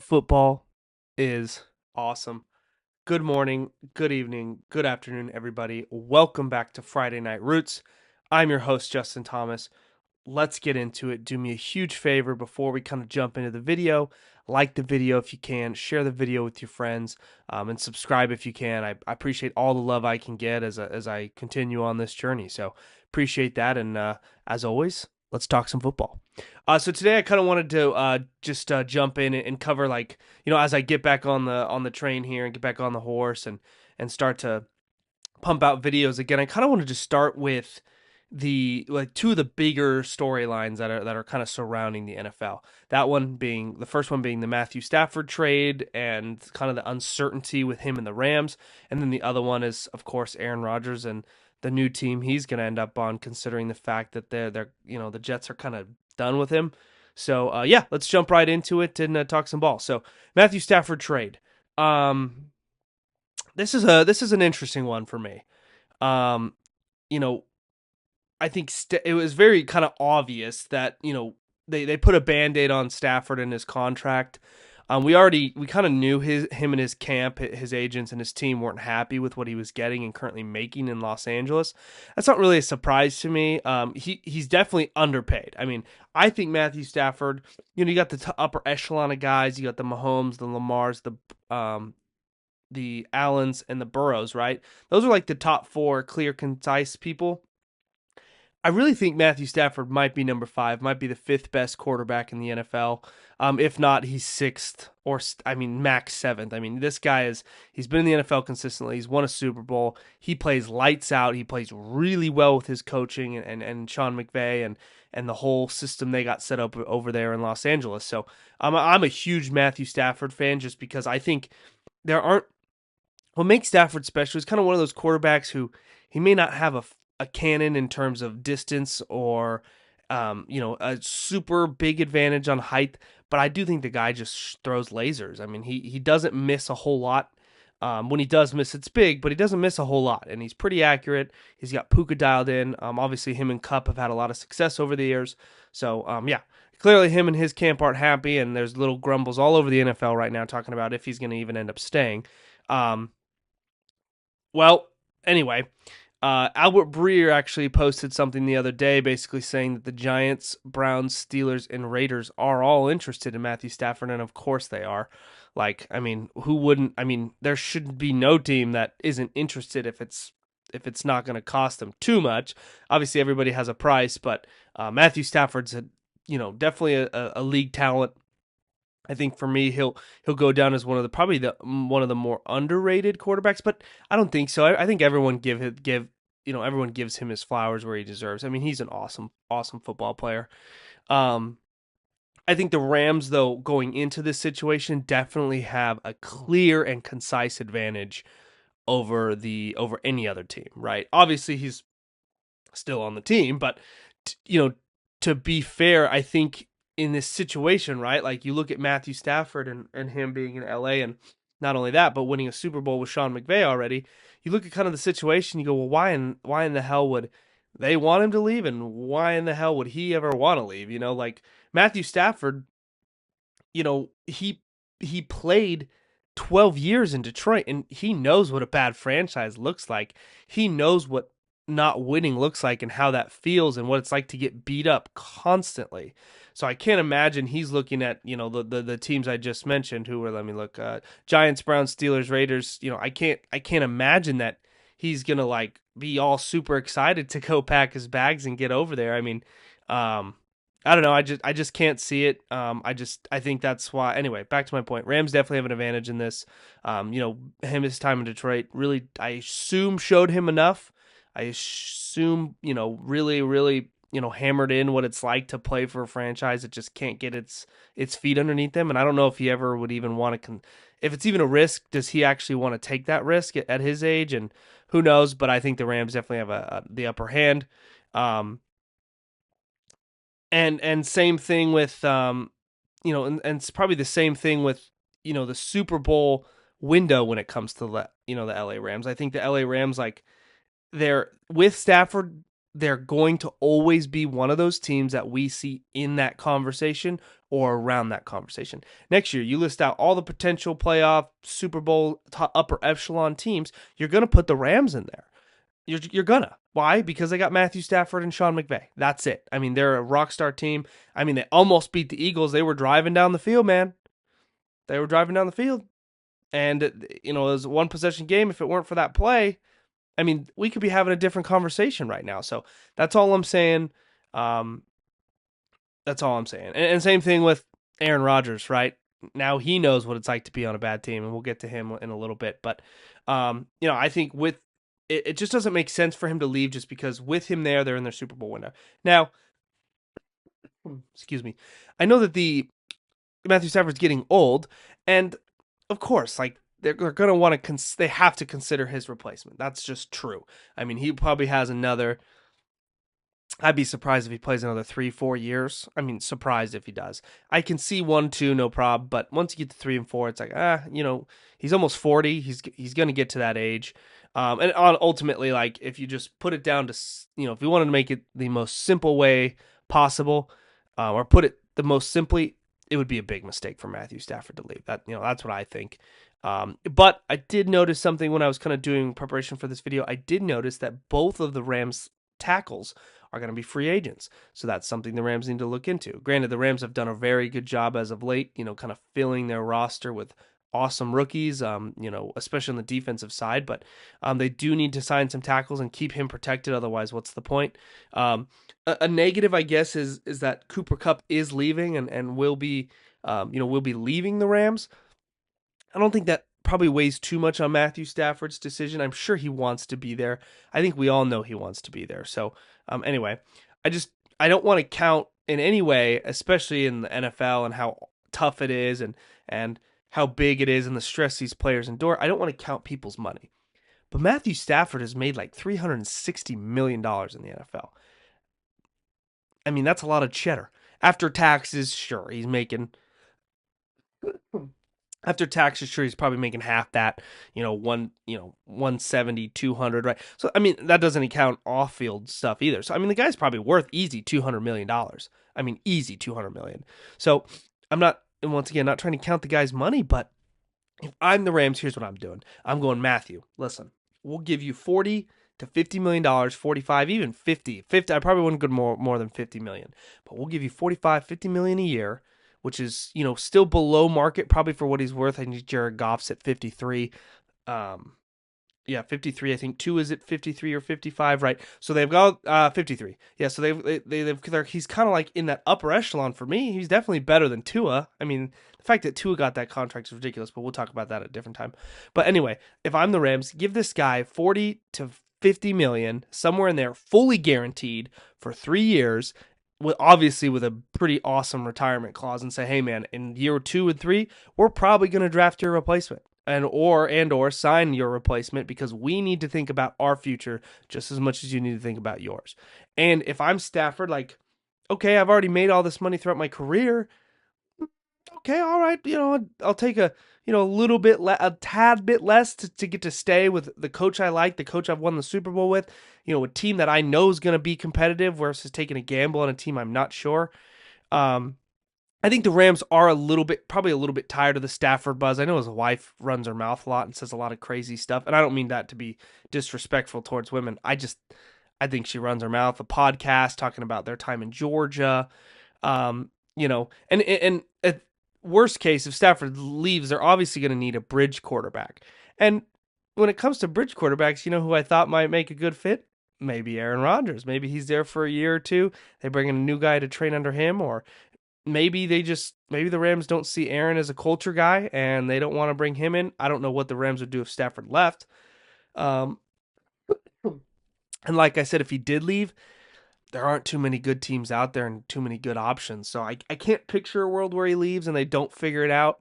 Football is awesome. Good morning, good evening, good afternoon, everybody. Welcome back to Friday Night Roots. I'm your host, Justin Thomas. Let's get into it. Do me a huge favor before we kind of jump into the video. Like the video if you can, share the video with your friends, and subscribe if you can. I appreciate all the love I can get as I continue on this journey. So appreciate that. And as always, let's talk some football. So today I kind of wanted to just jump in and cover, like, as I get back on the train here and get back on the horse and start to pump out videos again. I kind of wanted to start with two of the bigger storylines that are kind of surrounding the NFL. The first one being the Matthew Stafford trade and kind of the uncertainty with him and the Rams, and then the other one is, of course, Aaron Rodgers and the new team he's going to end up on, considering the fact that they're the Jets are kind of done with him. So yeah, let's jump right into it and talk some ball. So Matthew Stafford trade. This is an interesting one for me. Um, you know, I think it was very kind of obvious that they put a Band-Aid on Stafford and his contract. We kind of knew him and his camp, his agents and his team weren't happy with what he was getting and currently making in Los Angeles. That's not really a surprise to me. He's definitely underpaid. I mean, I think Matthew Stafford. You got the upper echelon of guys. You got the Mahomes, the Lamars, the Allens, and the Burrows. Right? Those are like the top four clear, concise people. I really think Matthew Stafford might be number 5, might be the 5th best quarterback in the NFL. If not, he's 6th or max 7th. I mean, this guy he's been in the NFL consistently. He's won a Super Bowl. He plays lights out. He plays really well with his coaching and Sean McVay and the whole system they got set up over there in Los Angeles. So I'm a huge Matthew Stafford fan just because I think what makes Stafford special is kind of one of those quarterbacks who he may not have a cannon in terms of distance or a super big advantage on height, but I do think the guy just throws lasers. I mean, he doesn't miss a whole lot. When he does miss, it's big, but he doesn't miss a whole lot, and he's pretty accurate. He's got Puka dialed in. Obviously, him and Cup have had a lot of success over the years. So, yeah, clearly him and his camp aren't happy, and there's little grumbles all over the NFL right now talking about if he's going to even end up staying. Well, anyway, Albert Breer actually posted something the other day basically saying that the Giants, Browns, Steelers, and Raiders are all interested in Matthew Stafford, and of course they are. Like, I mean, who wouldn't? I mean, there should be no team that isn't interested if it's not going to cost them too much. Obviously, everybody has a price, but Matthew Stafford's definitely a league talent. I think for me, he'll go down as one of the more underrated quarterbacks, but I don't think so. I think everyone everyone gives him his flowers where he deserves. I mean, he's an awesome football player. I think the Rams, though, going into this situation, definitely have a clear and concise advantage over any other team. Right? Obviously, he's still on the team, but to be fair, I think in this situation, right? Like, you look at Matthew Stafford and him being in LA, and not only that, but winning a Super Bowl with Sean McVay already. You look at kind of the situation, you go, well, why in the hell would they want him to leave, and why in the hell would he ever want to leave? Like Matthew Stafford, he played 12 years in Detroit, and he knows what a bad franchise looks like. He knows what not winning looks like and how that feels and what it's like to get beat up constantly. So I can't imagine he's looking at, the teams I just mentioned who were, let me look, Giants, Browns, Steelers, Raiders. I can't imagine that he's going to like be all super excited to go pack his bags and get over there. I mean, I don't know. I just can't see it. I think that's why. Anyway, back to my point. Rams definitely have an advantage in this. His time in Detroit really, I assume, showed him enough. I assume, really, really, hammered in what it's like to play for a franchise that just can't get its feet underneath them. And I don't know if he ever would even want to, if it's even a risk, does he actually want to take that risk at his age? And who knows? But I think the Rams definitely have the upper hand. And same thing with, and it's probably the same thing with, the Super Bowl window when it comes to the LA Rams. I think the LA Rams, like, they're with Stafford, they're going to always be one of those teams that we see in that conversation or around that conversation. Next year, you list out all the potential playoff, Super Bowl, top, upper echelon teams. You're going to put the Rams in there. You're gonna. Why? Because they got Matthew Stafford and Sean McVay. That's it. I mean, they're a rock star team. I mean, they almost beat the Eagles. They were driving down the field, man. They were driving down the field. And, it was a one possession game. If it weren't for that play, I mean, we could be having a different conversation right now. So that's all I'm saying. Um, that's all I'm saying. And same thing with Aaron Rodgers, right? Now he knows what it's like to be on a bad team, and we'll get to him in a little bit. But, I think with it just doesn't make sense for him to leave just because with him there, they're in their Super Bowl window. Now, excuse me. I know that the Matthew Stafford's getting old, and of course, like they're going to want to, they have to consider his replacement. That's just true. I mean, he probably has another. I'd be surprised if he plays another 3-4 years. I mean, surprised if he does. I can see 1-2, no problem. But once you get to 3 and 4, it's like, he's almost 40. He's going to get to that age. And ultimately, like if you just put it down to, if you wanted to make it the most simple way possible, or put it the most simply, it would be a big mistake for Matthew Stafford to leave. That's what I think. But I did notice something when I was kind of doing preparation for this video. I did notice that both of the Rams tackles are going to be free agents. So that's something the Rams need to look into. Granted, the Rams have done a very good job as of late, kind of filling their roster with awesome rookies, especially on the defensive side, but they do need to sign some tackles and keep him protected. Otherwise, what's the point? A negative, I guess, is that Cooper Kupp is leaving and will be leaving the Rams. I don't think that probably weighs too much on Matthew Stafford's decision. I'm sure he wants to be there. I think we all know he wants to be there. So anyway, I don't want to count in any way, especially in the NFL and how tough it is and how big it is and the stress these players endure. I don't want to count people's money. But Matthew Stafford has made like $360 million in the NFL. I mean, that's a lot of cheddar. After taxes, sure, he's making... After taxes, sure, he's probably making half that, 170, 200, right? So, I mean, that doesn't count off-field stuff either. So, I mean, the guy's probably worth easy $200 million. I mean, easy $200 million. So, I'm not, once again, not trying to count the guy's money, but if I'm the Rams, here's what I'm doing. I'm going, Matthew, listen, we'll give you $40 to $50 million, 45, even 50. I probably wouldn't go more than 50 million, but we'll give you 45, 50 million a year, which is, still below market probably for what he's worth. I think Jared Goff's at 53. 53. I think 2 is at 53 or 55, right? So they've got 53. Yeah, so he's kind of like in that upper echelon for me. He's definitely better than Tua. I mean, the fact that Tua got that contract is ridiculous, but we'll talk about that at a different time. But anyway, if I'm the Rams, give this guy 40 to 50 million, somewhere in there, fully guaranteed for 3 years, obviously with a pretty awesome retirement clause, and say, hey man, in year 2 and 3, we're probably going to draft your replacement and or sign your replacement because we need to think about our future just as much as you need to think about yours. And if I'm Stafford, like, okay, I've already made all this money throughout my career. Okay, all right, I'll take a little bit, a tad bit less to get to stay with the coach I like, the coach I've won the Super Bowl with, a team that I know is going to be competitive versus taking a gamble on a team I'm not sure. I think the Rams are probably a little bit tired of the Stafford buzz. I know his wife runs her mouth a lot and says a lot of crazy stuff, and I don't mean that to be disrespectful towards women. I think she runs her mouth. A podcast talking about their time in Georgia, and at worst case, if Stafford leaves, they're obviously going to need a bridge quarterback. And when it comes to bridge quarterbacks, who I thought might make a good fit? Maybe Aaron Rodgers. Maybe he's there for a year or two. They bring in a new guy to train under him, or maybe the Rams don't see Aaron as a culture guy and they don't want to bring him in. I don't know what the Rams would do if Stafford left. And like I said, if he did leave, there aren't too many good teams out there and too many good options. So I can't picture a world where he leaves and they don't figure it out,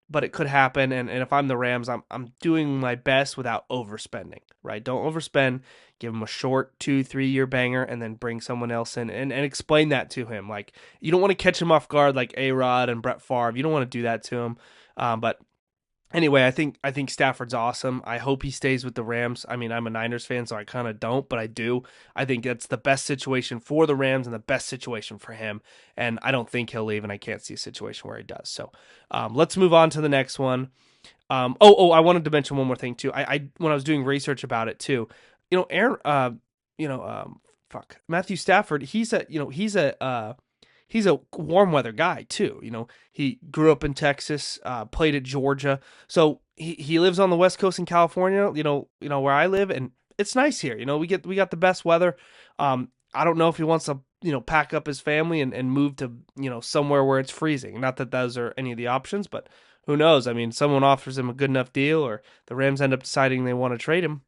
but it could happen. And if I'm the Rams, I'm doing my best without overspending, right? Don't overspend. Give him a short 2-3 year banger and then bring someone else in and explain that to him. Like, you don't want to catch him off guard like A-Rod and Brett Favre. You don't want to do that to him. But Anyway, I think Stafford's awesome. I hope he stays with the Rams. I mean, I'm a Niners fan, so I kind of don't, but I do. I think that's the best situation for the Rams and the best situation for him. And I don't think he'll leave, and I can't see a situation where he does. So let's move on to the next one. I wanted to mention one more thing too. I when I was doing research about it too, Aaron, you know, Matthew Stafford. He's a warm weather guy too. He grew up in Texas, played at Georgia, so he lives on the West Coast in California. Where I live, and it's nice here. We got the best weather. I don't know if he wants to pack up his family and move to somewhere where it's freezing. Not that those are any of the options, but who knows? I mean, someone offers him a good enough deal, or the Rams end up deciding they want to trade him.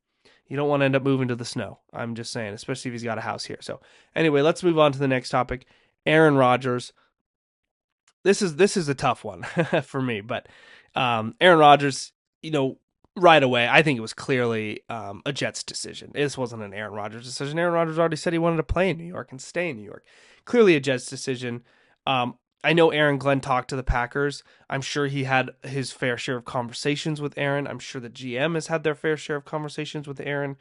You don't want to end up moving to the snow. I'm just saying, especially if he's got a house here. So anyway, let's move on to the next topic. Aaron Rodgers. This is a tough one for me, but Aaron Rodgers, right away, I think it was clearly a Jets decision. This wasn't an Aaron Rodgers decision. Aaron Rodgers already said he wanted to play in New York and stay in New York. Clearly a Jets decision. I know Aaron Glenn talked to the Packers. I'm sure he had his fair share of conversations with Aaron. I'm sure the GM has had their fair share of conversations with Aaron.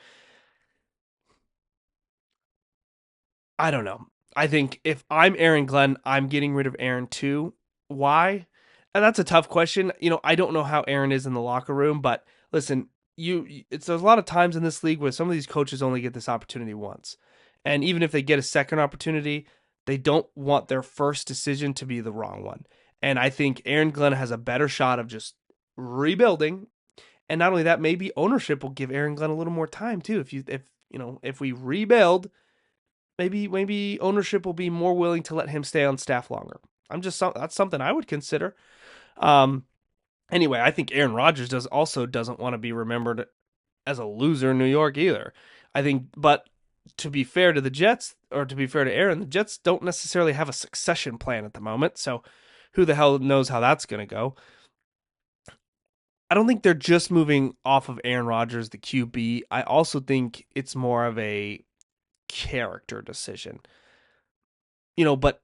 I don't know. I think if I'm Aaron Glenn, I'm getting rid of Aaron too. Why? And that's a tough question. I don't know how Aaron is in the locker room, but listen, there's a lot of times in this league where some of these coaches only get this opportunity once. And even if they get a second opportunity, they don't want their first decision to be the wrong one. And I think Aaron Glenn has a better shot of just rebuilding. And not only that, maybe ownership will give Aaron Glenn a little more time too. If we rebuild, maybe ownership will be more willing to let him stay on staff longer. That's something I would consider. Um, anyway, I think Aaron Rodgers doesn't want to be remembered as a loser in New York either. I think, but to be fair to the Jets, or to be fair to Aaron, the Jets don't necessarily have a succession plan at the moment. So who the hell knows how that's going to go? I don't think they're just moving off of Aaron Rodgers, the QB. I also think it's more of a character decision. But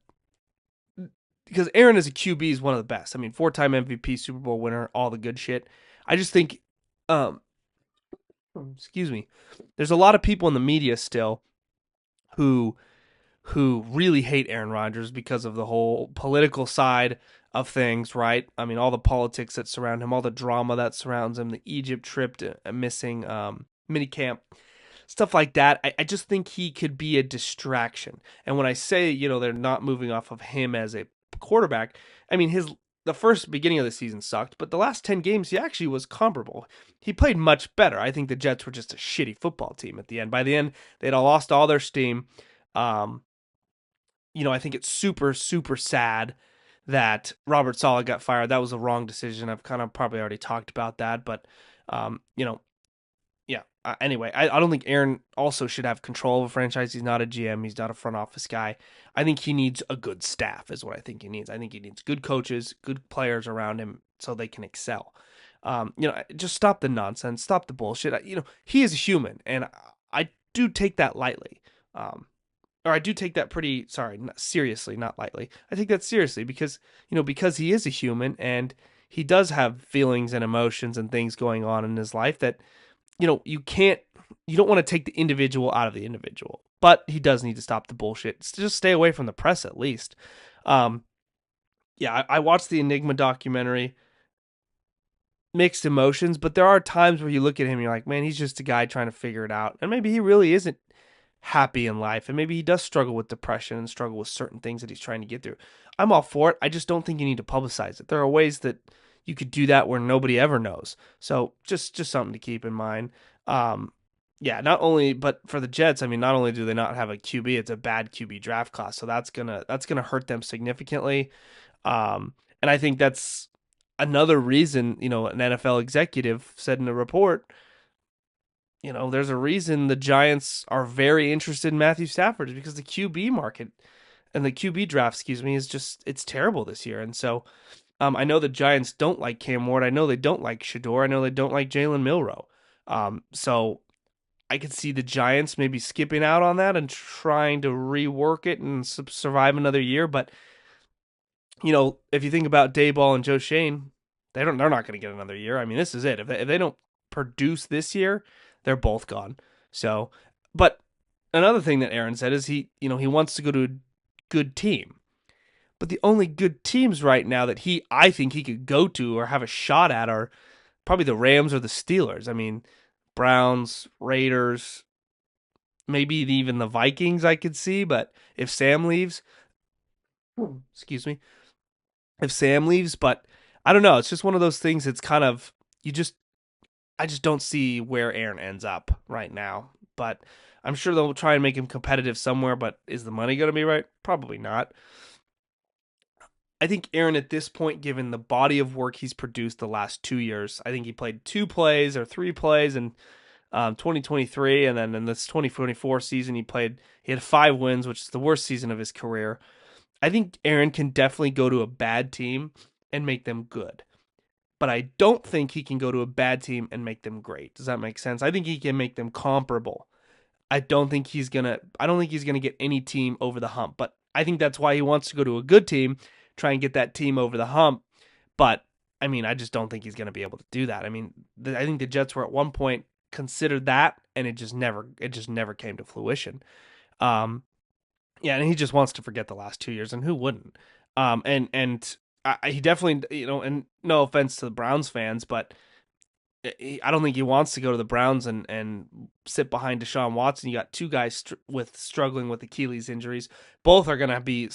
because Aaron as a QB is one of the best. I mean, 4-time MVP, Super Bowl winner, all the good shit. I just think, um, excuse me, there's a lot of people in the media still who really hate Aaron Rodgers because of the whole political side of things, right? I mean, all the politics that surround him, all the drama that surrounds him, the Egypt trip, missing minicamp, stuff like that. I just think he could be a distraction. And when I say, they're not moving off of him as a quarterback, I mean, the first beginning of the season sucked, but the last 10 games he actually was comparable. He played much better. I think the Jets were just a shitty football team at the end. By the end, they'd all lost all their steam. Um, I think it's super, super sad that Robert Saleh got fired. That was a wrong decision. I've kind of probably already talked about that, but um, you know, yeah. Anyway, I don't think Aaron also should have control of a franchise. He's not a GM. He's not a front office guy. I think he needs a good staff, is what I think he needs. I think he needs good coaches, good players around him so they can excel. Just stop the nonsense, stop the bullshit. He is a human, and I do take that lightly. Or I do take that pretty, sorry, not seriously, not lightly. I take that seriously because he is a human and he does have feelings and emotions and things going on in his life that you don't want to take the individual out of the individual, but he does need to stop the bullshit. Just stay away from the press at least. Um, yeah, I watched the Enigma documentary, mixed emotions, but there are times where you look at him and you're like, man, he's just a guy trying to figure it out. And maybe he really isn't happy in life. And maybe he does struggle with depression and struggle with certain things that he's trying to get through. I'm all for it. I just don't think you need to publicize it. There are ways that you could do that where nobody ever knows. So just something to keep in mind. Yeah, but for the Jets, I mean, not only do they not have a QB, it's a bad QB draft class. So that's gonna hurt them significantly. And I think that's another reason, an NFL executive said in a report, there's a reason the Giants are very interested in Matthew Stafford, is because the QB market and the QB draft, it's terrible this year. And so I know the Giants don't like Cam Ward. I know they don't like Shador. I know they don't like Jalen Milroe. So I could see the Giants maybe skipping out on that and trying to rework it and survive another year. But, if you think about Dayball and Joe Shane, They're not going to get another year. I mean, this is it. If they don't produce this year, they're both gone. So, but another thing that Aaron said is he wants to go to a good team. But the only good teams right now that I think he could go to or have a shot at are probably the Rams or the Steelers. I mean, Browns, Raiders, maybe even the Vikings I could see, but if Sam leaves, excuse me, if Sam leaves, but I don't know, it's just one of those things. It's kind of I just don't see where Aaron ends up right now. But I'm sure they'll try and make him competitive somewhere, but is the money going to be right? Probably not. I think Aaron at this point, given the body of work he's produced the last 2 years, I think he played 2 plays or 3 plays in 2023, and then in this 2024 season he had 5 wins, which is the worst season of his career. I think Aaron can definitely go to a bad team and make them good. But I don't think he can go to a bad team and make them great. Does that make sense? I think he can make them comparable. I don't think he's gonna get any team over the hump, but I think that's why he wants to go to a good team, try and get that team over the hump. But I mean, I just don't think he's gonna be able to do that. I mean, I think the Jets were at one point considered that, and it just never came to fruition. Um, yeah, and he just wants to forget the last 2 years, and who wouldn't? And he definitely, and no offense to the Browns fans, but I don't think he wants to go to the Browns and sit behind Deshaun Watson. You got two guys struggling with Achilles injuries. Both are going to be,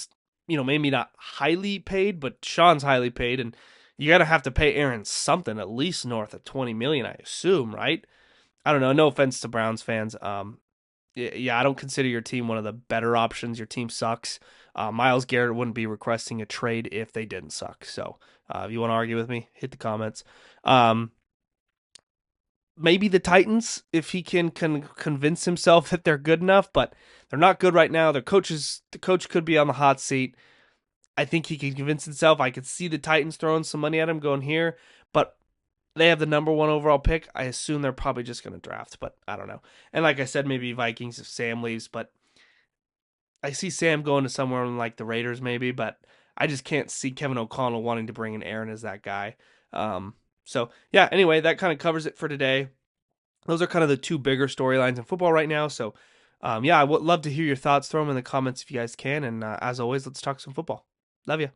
maybe not highly paid, but Sean's highly paid, and you got to have to pay Aaron something, at least north of $20 million, I assume, right? I don't know. No offense to Browns fans. Yeah, I don't consider your team one of the better options. Your team sucks. Myles Garrett wouldn't be requesting a trade if they didn't suck. So if you want to argue with me, hit the comments. Maybe the Titans, if he can convince himself that they're good enough, but they're not good right now. The coach could be on the hot seat. I think he can convince himself. I could see the Titans throwing some money at him going here, but they have the number 1 overall pick. I assume they're probably just going to draft, but I don't know. And like I said, maybe Vikings if Sam leaves, but I see Sam going to somewhere like the Raiders maybe, but I just can't see Kevin O'Connell wanting to bring in Aaron as that guy. So yeah, anyway, that kind of covers it for today. Those are kind of the two bigger storylines in football right now. So yeah, I would love to hear your thoughts. Throw them in the comments if you guys can. And as always, let's talk some football. Love you.